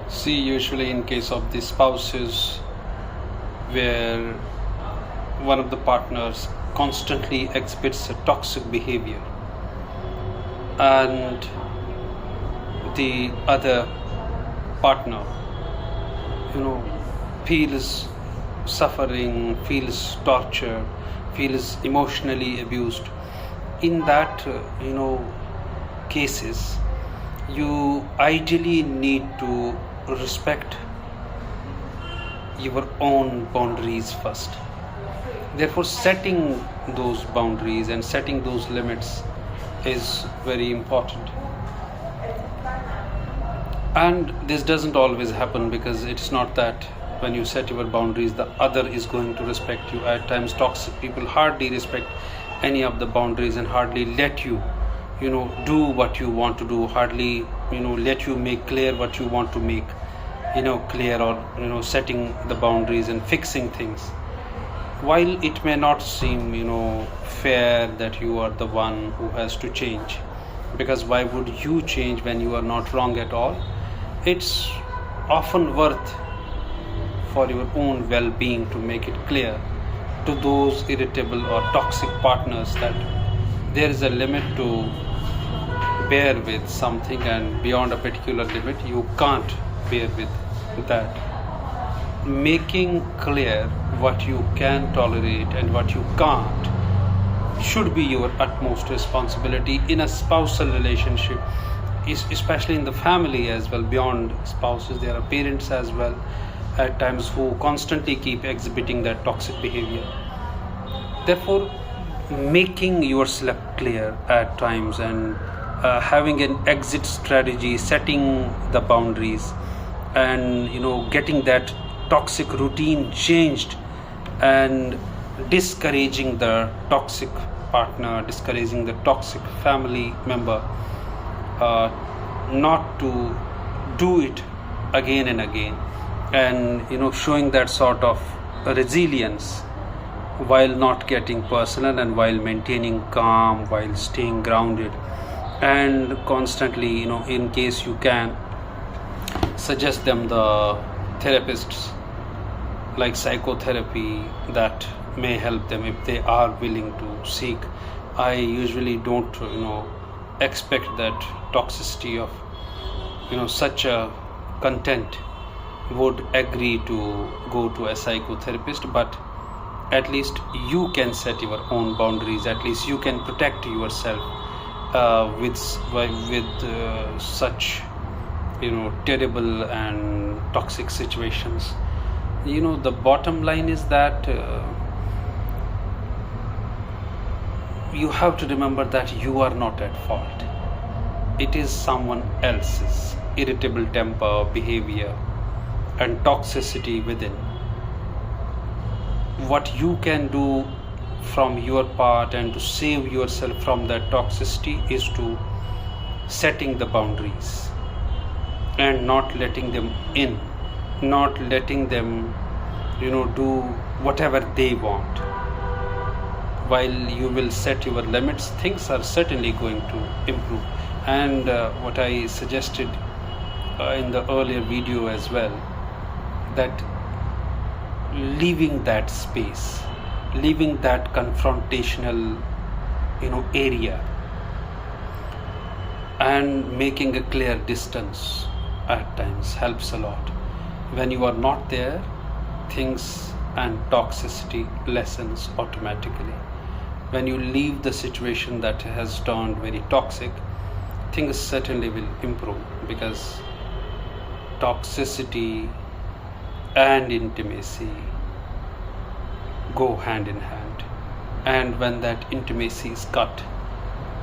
See, usually in case of the spouses where one of the partners constantly exhibits a toxic behavior and the other partner, feels suffering, feels torture, feels emotionally abused. In that, cases, you ideally need to respect your own boundaries first. Therefore, setting those boundaries and setting those limits is very important. And this doesn't always happen, because it's not that when you set your boundaries the other is going to respect you. At times toxic people hardly respect any of the boundaries and hardly let you do what you want to do, hardly let you make clear what you want to make clear, or setting the boundaries and fixing things. While it may not seem fair that you are the one who has to change, because why would you change when you are not wrong at all? It's often worth for your own well-being to make it clear to those irritable or toxic partners that there is a limit to bear with something, and beyond a particular limit you can't bear with that. Making clear what you can tolerate and what you can't should be your utmost responsibility in a spousal relationship, especially in the family as well. Beyond spouses, there are parents as well at times who constantly keep exhibiting that toxic behavior. Therefore, making yourself clear at times and having an exit strategy, setting the boundaries, and getting that toxic routine changed, and discouraging the toxic partner, discouraging the toxic family member not to do it again and again, and showing that sort of resilience while not getting personal and while maintaining calm, while staying grounded, and constantly in case you can suggest them the therapists like psychotherapy that may help them if they are willing to seek. I usually don't expect that toxicity of such a content would agree to go to a psychotherapist, but at least you can set your own boundaries, at least you can protect yourself with such terrible and toxic situations. The bottom line is that you have to remember that you are not at fault. It is someone else's irritable temper, behavior, and toxicity within. What you can do from your part and to save yourself from that toxicity is to setting the boundaries and not letting them in, not letting them do whatever they want. While you will set your limits, things are certainly going to improve. And what I suggested in the earlier video as well, that leaving that space, leaving that confrontational area, and making a clear distance at times helps a lot. When you are not there, things and toxicity lessens automatically. When you leave the situation that has turned very toxic, things certainly will improve, because toxicity and intimacy go hand in hand. And when that intimacy is cut,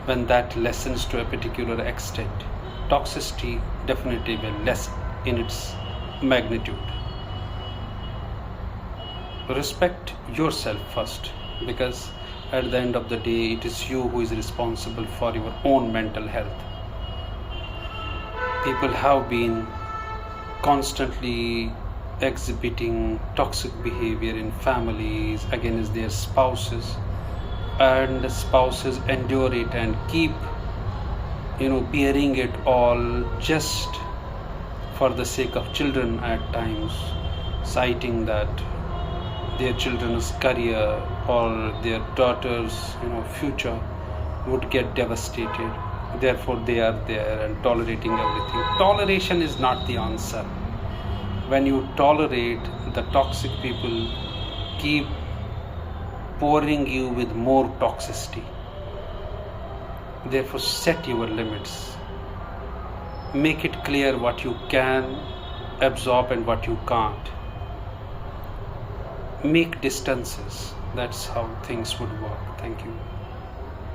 when that lessens to a particular extent, toxicity definitely will lessen in its magnitude. Respect yourself first, because at the end of the day it is you who is responsible for your own mental health. People have been constantly exhibiting toxic behavior in families against their spouses, and the spouses endure it and keep bearing it all just for the sake of children at times, citing that their children's career or their daughter's future would get devastated. Therefore they are there and tolerating everything. Toleration is not the answer. When you tolerate, the toxic people keep pouring you with more toxicity. Therefore set your limits. Make it clear what you can absorb and what you can't. Make distances. That's how things would work. Thank you.